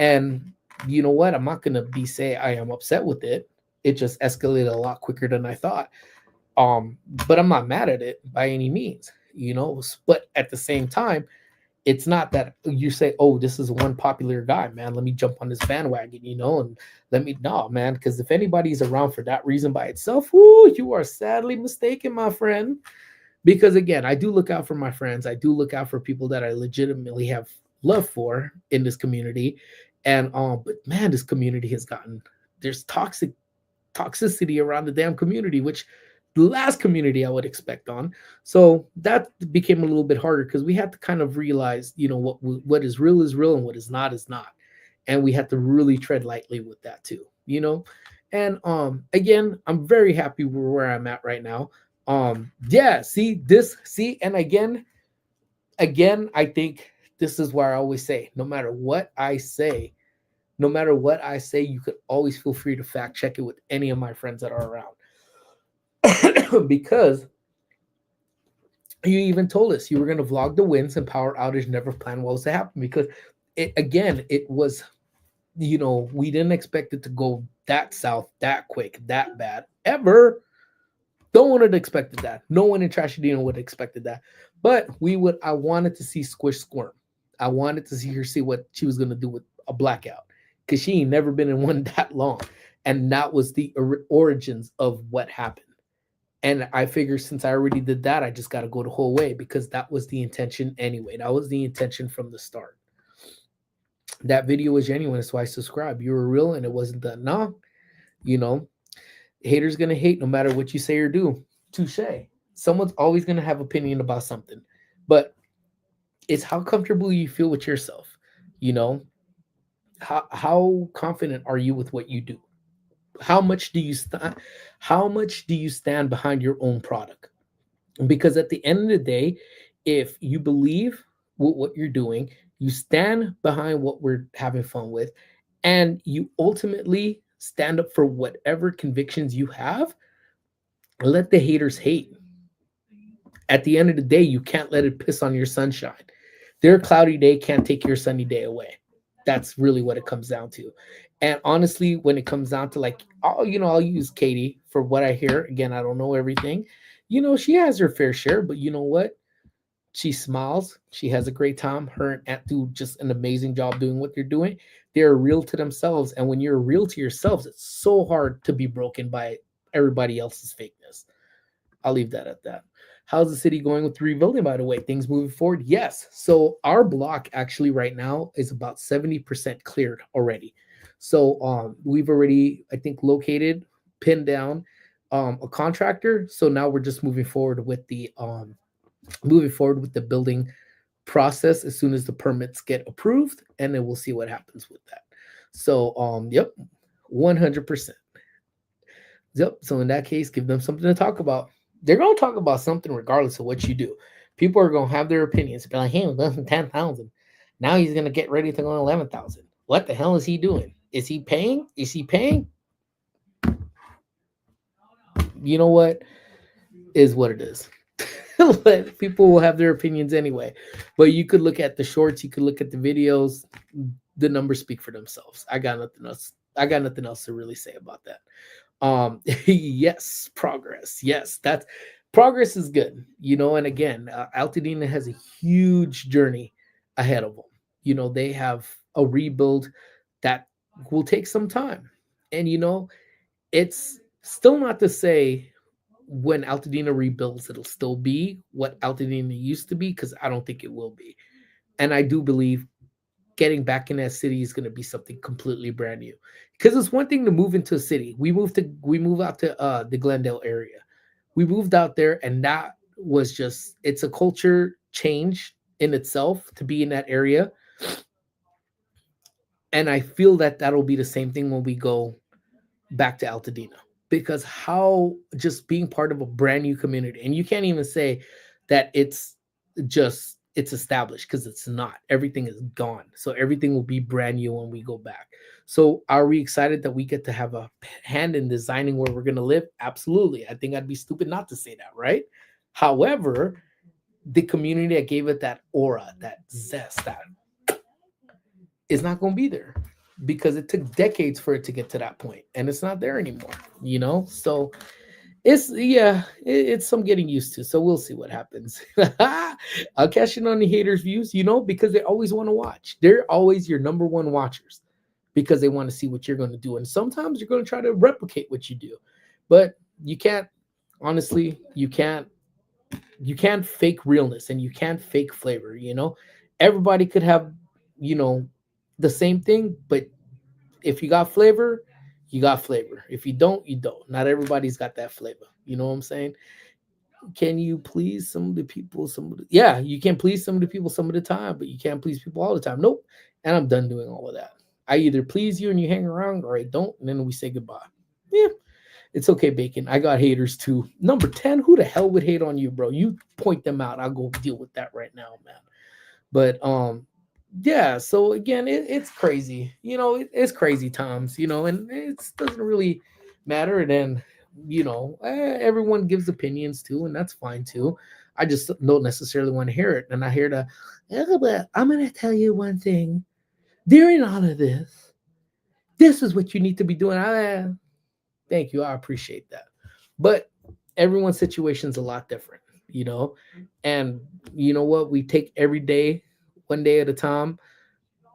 And you know what? I'm not gonna say I am upset with it. It just escalated a lot quicker than I thought. But I'm not mad at it by any means, But at the same time, it's not that you say, "Oh, this is one popular guy, man. Let me jump on this bandwagon," and no, man. Because if anybody's around for that reason by itself, whoo, you are sadly mistaken, my friend. Because again, I do look out for my friends. I do look out for people that I legitimately have love for in this community. And but man, this community has gotten, there's toxicity around the damn community, which the last community I would expect on. So that became a little bit harder, because we had to kind of realize, what is real and what is not is not. And we had to really tread lightly with that too, And again, I'm very happy where I'm at right now. Yeah, and again, I think this is where I always say, no matter what I say, you could always feel free to fact check it with any of my friends that are around. Because you even told us you were going to vlog the wins and power outage, never planned what was to happen. Because it was, we didn't expect it to go that south, that quick, that bad, ever. No one had expected that. No one in Trashadino would have expected that. But I wanted to see Squish squirm. I wanted to see her see what she was going to do with a blackout, because she ain't never been in one that long. And that was the origins of what happened. And I figured, since I already did that, I just got to go the whole way, because that was the intention anyway. That was the intention from the start. That video was genuine. That's why I subscribed. You were real, and it wasn't that. Nah, haters gonna hate no matter what you say or do. Touche. Someone's always gonna have opinion about something, but it's how comfortable you feel with yourself. How confident are you with what you do? How much do you stand behind your own product? Because at the end of the day, if you believe what you're doing, you stand behind what we're having fun with, and you ultimately stand up for whatever convictions you have, let the haters hate. At the end of the day, you can't let it piss on your sunshine. Their cloudy day can't take your sunny day away. That's really what it comes down to. And honestly, when it comes down to like, I'll use Katie for what I hear. Again, I don't know everything. She has her fair share, but you know what? She smiles. She has a great time. Her and Aunt do just an amazing job doing what they're doing. They're real to themselves. And when you're real to yourselves, it's so hard to be broken by everybody else's fakeness. I'll leave that at that. How's the city going with rebuilding, by the way? Things moving forward? Yes. So our block actually right now is about 70% cleared already. So we've already, I think, located, pinned down a contractor. So now we're just moving forward with the building process as soon as the permits get approved, and then we'll see what happens with that. So yep, 100%. Yep. So in that case, give them something to talk about. They're gonna talk about something regardless of what you do. People are gonna have their opinions. Be like, hey, less than 10,000. Now he's gonna get ready to go 11,000. What the hell is he doing? Is he paying? Is he paying? You know what? Is what it is. People will have their opinions anyway. But you could look at the shorts, you could look at the videos. The numbers speak for themselves. I got nothing else. I got nothing else to really say about that. Yes, progress. Yes, that's progress is good. And again, Altadena has a huge journey ahead of them. They have a rebuild that will take some time, and it's still not to say when Altadena rebuilds, it'll still be what Altadena used to be, because I don't think it will be. And I do believe getting back in that city is going to be something completely brand new. Because it's one thing to move into a city. We move out to the Glendale area. We moved out there, and that was just it's a culture change in itself to be in that area. And I feel that that'll be the same thing when we go back to Altadena, because how just being part of a brand new community, and you can't even say that it's established, because it's not. Everything is gone, so everything will be brand new when we go back. So are we excited that we get to have a hand in designing where we're going to live? Absolutely. I think I'd be stupid not to say that, right? However, the community that gave it that aura, that zest, that is not going to be there, because it took decades for it to get to that point, and it's not there anymore. So it's some getting used to. So we'll see what happens. I'll cash in on the haters views, because they always want to watch. They're always your number one watchers, because they want to see what you're going to do, and sometimes you're going to try to replicate what you do, but you can't. Honestly, you can't fake realness, and you can't fake flavor. Everybody could have you know the same thing, but if you got flavor, you got flavor. If you don't, you don't. Not everybody's got that flavor. You know what I'm saying? Can you please some of the people? Yeah, you can please some of the people some of the time, but you can't please people all the time. Nope. And I'm done doing all of that. I either please you and you hang around, or I don't, and then we say goodbye. Yeah, it's okay, Bacon. I got haters too. Number 10, who the hell would hate on you, bro? You point them out. I'll go deal with that right now, man. But yeah, so again, it's crazy. It's crazy times, and it doesn't really matter. And then, everyone gives opinions too, and that's fine too. I just don't necessarily want to hear it. And I hear the, "Yeah, but I'm going to tell you one thing. During all of this is what you need to be doing." Thank you. I appreciate that. But everyone's situation is a lot different. And you know what? We take every day, one day at a time,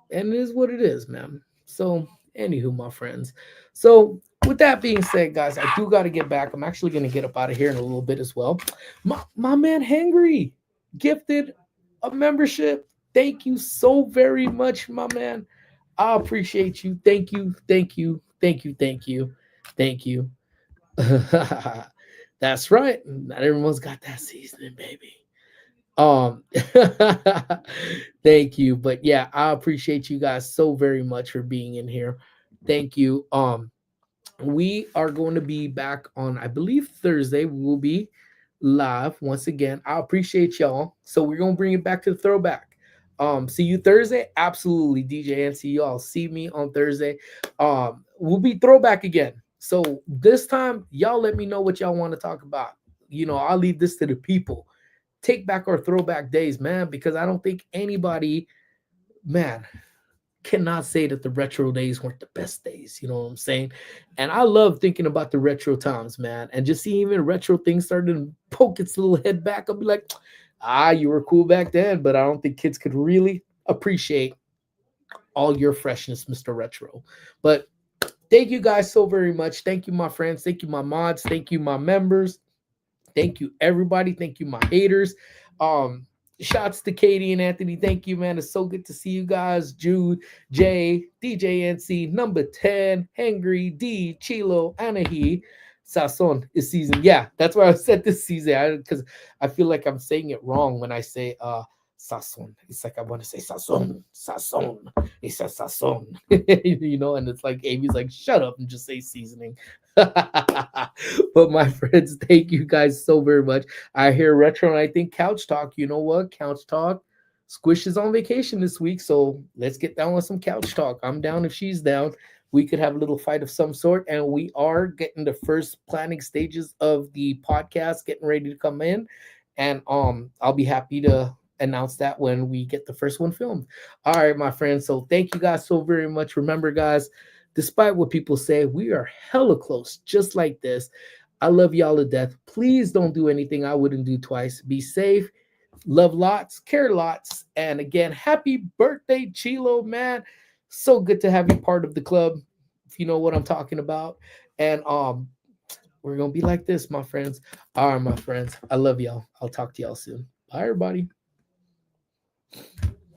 and it is what it is, man. So, anywho, my friends. So, with that being said, guys, I do got to get back. I'm actually going to get up out of here in a little bit as well. My man, Hangry, gifted a membership. Thank you so very much, my man. I appreciate you. Thank you. Thank you. Thank you. Thank you. Thank you. That's right. Not everyone's got that seasoning, baby. Um, thank you. But yeah, I appreciate you guys so very much for being in here. Thank you. We are going to be back on, I believe, Thursday. We will be live once again. I appreciate y'all. So we're gonna bring it back to the throwback. See you Thursday. Absolutely, DJ, and see y'all. See me on Thursday. We'll be throwback again. So this time, y'all let me know what y'all want to talk about. I'll leave this to the people. Take back our throwback days, man, because I don't think anybody, man, cannot say that the retro days weren't the best days. You know what I'm saying? And I love thinking about the retro times, man. And just seeing even retro things starting to poke its little head back, I'll be like, you were cool back then, but I don't think kids could really appreciate all your freshness, Mr. Retro. But thank you guys so very much. Thank you, my friends. Thank you, my mods. Thank you, my members. Thank you, everybody. Thank you, my haters. Um, Shouts to Katie and Anthony. Thank you, man. It's so good to see you guys. Jude, Jay, DJ NC, number 10, Hangry, D, Chilo, Anahi. Sasson is season. Yeah, that's why I said this season. Because I feel like I'm saying it wrong when I say Sasson. It's like I want to say Sasson, Sasson. It says Sasson. And it's like Amy's like, shut up and just say seasoning. But my friends, thank you guys so very much. I hear retro and I think couch talk. You know what? Couch talk. Squish is on vacation this week, so let's get down with some couch talk. I'm down if she's down. We could have a little fight of some sort, and we are getting the first planning stages of the podcast getting ready to come in, and I'll be happy to announce that when we get the first one filmed. All right, my friends. So thank you guys so very much. Remember, guys, despite what people say, we are hella close, just like this. I love y'all to death. Please don't do anything I wouldn't do twice. Be safe. Love lots, care lots. And again, happy birthday, Chilo, man. So good to have you part of the club, if you know what I'm talking about. And we're gonna be like this, my friends. All right, my friends. I love y'all. I'll talk to y'all soon. Bye, everybody.